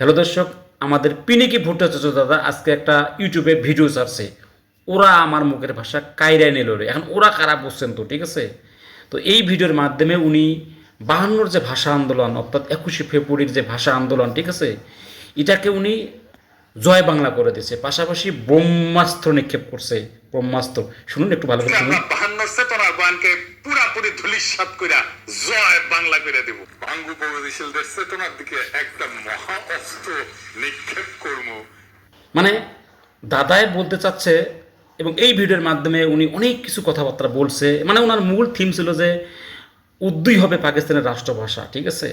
Hello দর্শক, আমাদের পিনিকি ভট্টাচার্য দাদা আজকে একটা ইউটিউবে ভিডিও ছাড়ছে। ওরা আমার মুখের ভাষা কায়রায় নিল রে। এখন ওরা কারা বুঝছেন তো, ঠিক আছে? তো এই ভিডিওর মাধ্যমে উনি 52-র যে ভাষা আন্দোলন, অর্থাৎ 21শে ফেব্রুয়ারির যে ভাষা আন্দোলন, ঠিক আছে, এটাকে উনি জয় বাংলা করে দিয়েছে, পাশাপাশি ব্রহ্মাস্ত্র নিক্ষেপ করছে। ব্রহ্মাস্ত্র শুনুন, একটু ভালো করে শুনুন। আমরা 52 চেতনার বয়ানকে পুরাপুরি ধূলিসাৎ কইরা জয় বাংলা কইরা দেব। বাঙ্গু প্রগতিশীলদের চেতনার দিকে একটা মহা অস্ত্র নিক্ষেপ করবো। মানে দাদাই বলতে চাচ্ছে, এবং এই ভিডিওর মাধ্যমে উনি অনেক কিছু কথাবার্তা বলছে। মানে ওনার মূল থিম ছিল যে উর্দুই হবে পাকিস্তানের রাষ্ট্রভাষা, ঠিক আছে?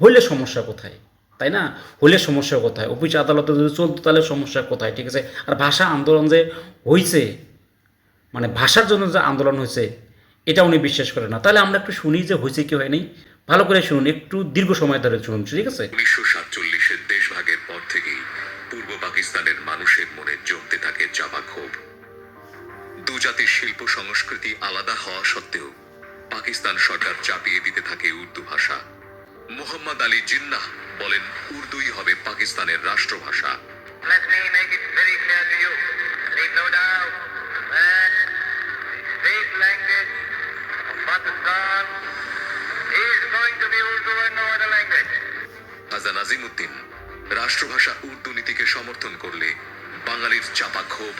হইলে সমস্যা কোথায়, তাই না? হইলে সমস্যা কোথায়? অফিস আদালতে যদি চলতো তাহলে সমস্যা কোথায়, ঠিক আছে? আর ভাষা আন্দোলন যে হয়েছে, মানে ভাষার জন্য যে আন্দোলন হয়েছে, এটা উনি বিশ্বাস করে না। তাহলে আমরা একটু শুনি যে হয়েছে কি হয়নি। ভালো করে শুনুন, একটু দীর্ঘ সময় ধরে শুনুন, ঠিক আছে? 1947-এর দেশভাগের পর থেকেই পূর্ব পাকিস্তানের মানুষের মনে জমতে থাকে চাপা ক্ষোভ। দু জাতির শিল্প সংস্কৃতি আলাদা হওয়া সত্ত্বেও পাকিস্তান সরকার চাপিয়ে দিতে থাকে উর্দু ভাষা। মোহাম্মদ আলী জিন্নাহ বলেন, উর্দুই হবে পাকিস্তানের রাষ্ট্রভাষা। Let me make it very clear to you. Leave no doubt that state language of Pakistan is going to be Urdu and no other language. হাজা নাজিমুদ্দিন, রাষ্ট্রভাষা উর্দু নীতিকে সমর্থন করলে বাঙালির চাপা ক্ষোভ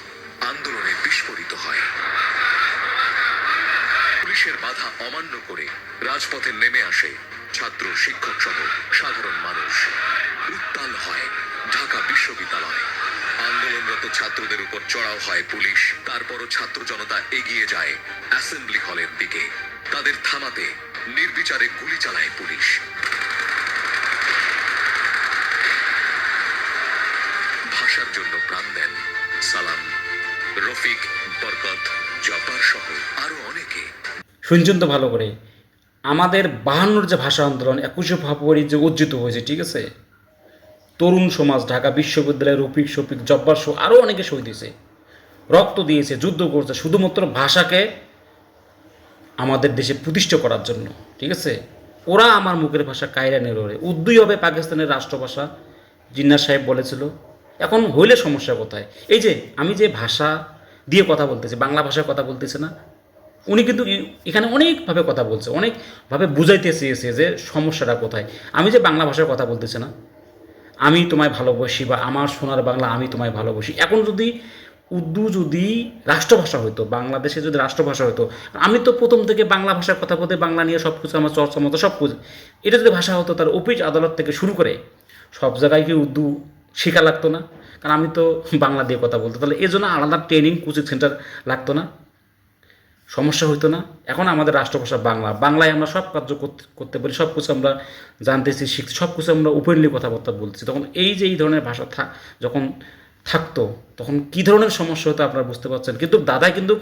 আন্দোলনে বিস্ফোরিত হয়। পুলিশের বাধা অমান্য করে রাজপথে নেমে আসে ছাত্র, শিক্ষক সহ সাধারণ মানুষ। উত্তাল হয় ঢাকা বিশ্ববিদ্যালয়। আন্দোলনরত ছাত্রদের উপর চড়াও হয় পুলিশ। তারপরও ছাত্র জনতা এগিয়ে যায় অ্যাসেম্বলি হলের দিকে। তাদের থামাতে নির্বিচারে গুলি চালায় পুলিশ। ভাষার জন্য প্রাণ দেন সালাম, রফিক, বরকত, জব্বার সহ আরো অনেকে। শুনছেন তো ভালো করে? আমাদের 52-র যে ভাষা আন্দোলন 21শে ফেব্রুয়ারি যে অর্জিত হয়েছে, ঠিক আছে, তরুণ সমাজ, ঢাকা বিশ্ববিদ্যালয়ের রফিক, শফিক, জব্বার সহ আরও অনেকে শহীদ দিয়েছে, রক্ত দিয়েছে, যুদ্ধ করছে শুধুমাত্র ভাষাকে আমাদের দেশে প্রতিষ্ঠা করার জন্য, ঠিক আছে? ওরা আমার মুখের ভাষা কায়রা নেড়ে, উর্দুই হবে পাকিস্তানের রাষ্ট্রভাষা, জিন্নাহ সাহেব বলেছিল। এখন হইলে সমস্যা কোথায়? এই যে আমি যে ভাষা দিয়ে কথা বলতেছি, বাংলা ভাষায় কথা বলতেছে না, উনি কিন্তু এখানে অনেকভাবে কথা বলছে, অনেকভাবে বুঝাইতে চেয়েছে যে সমস্যাটা কোথায়। আমি যে বাংলা ভাষায় কথা বলতেছি না, আমি তোমায় ভালোবাসি বা আমার সোনার বাংলা আমি তোমায় ভালোবাসি, এখন যদি উর্দু যদি রাষ্ট্রভাষা হতো, বাংলাদেশে যদি রাষ্ট্রভাষা হতো, আমি তো প্রথম থেকে বাংলা ভাষায় কথা বলতে, বাংলা নিয়ে সব কিছু আমার চর্চা মতো সব কিছু, এটা যদি ভাষা হতো, তার অফিস আদালত থেকে শুরু করে সব জায়গায় কি উর্দু শেখা লাগতো না? কারণ আমি তো বাংলা দিয়ে কথা বলতো, তাহলে এই জন্য আলাদা ট্রেনিং কোচিং সেন্টার লাগতো না, সমস্যা হইতো না। এখন আমাদের রাষ্ট্রভাষা বাংলা, বাংলায় আমরা সব কার্য করতে পারি, সব কিছু আমরা জানতেছি, শিখছি, সব কিছু আমরা ওপেনলি কথাবার্তা বলতেছি। তখন এই যে এই ধরনের ভাষা যখন থাকতো, তখন কী ধরনের সমস্যা হতো আপনারা বুঝতে পারছেন। কিন্তু দাদাই কিন্তু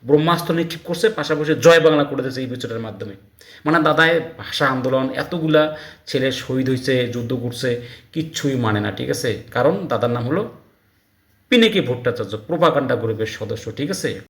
ব্রহ্মাস্ত্র নিক্ষেপ করছে, পাশাপাশি জয় বাংলা করে দিয়েছে এই বিচারের মাধ্যমে। মানে দাদাই ভাষা আন্দোলন, এতগুলা ছেলে শহীদ হয়েছে, যুদ্ধ করছে, কিচ্ছুই মানে না, ঠিক আছে? কারণ দাদার নাম হলো পিনাকি ভট্টাচার্য, প্রোপাগান্ডা গ্রুপের সদস্য, ঠিক আছে?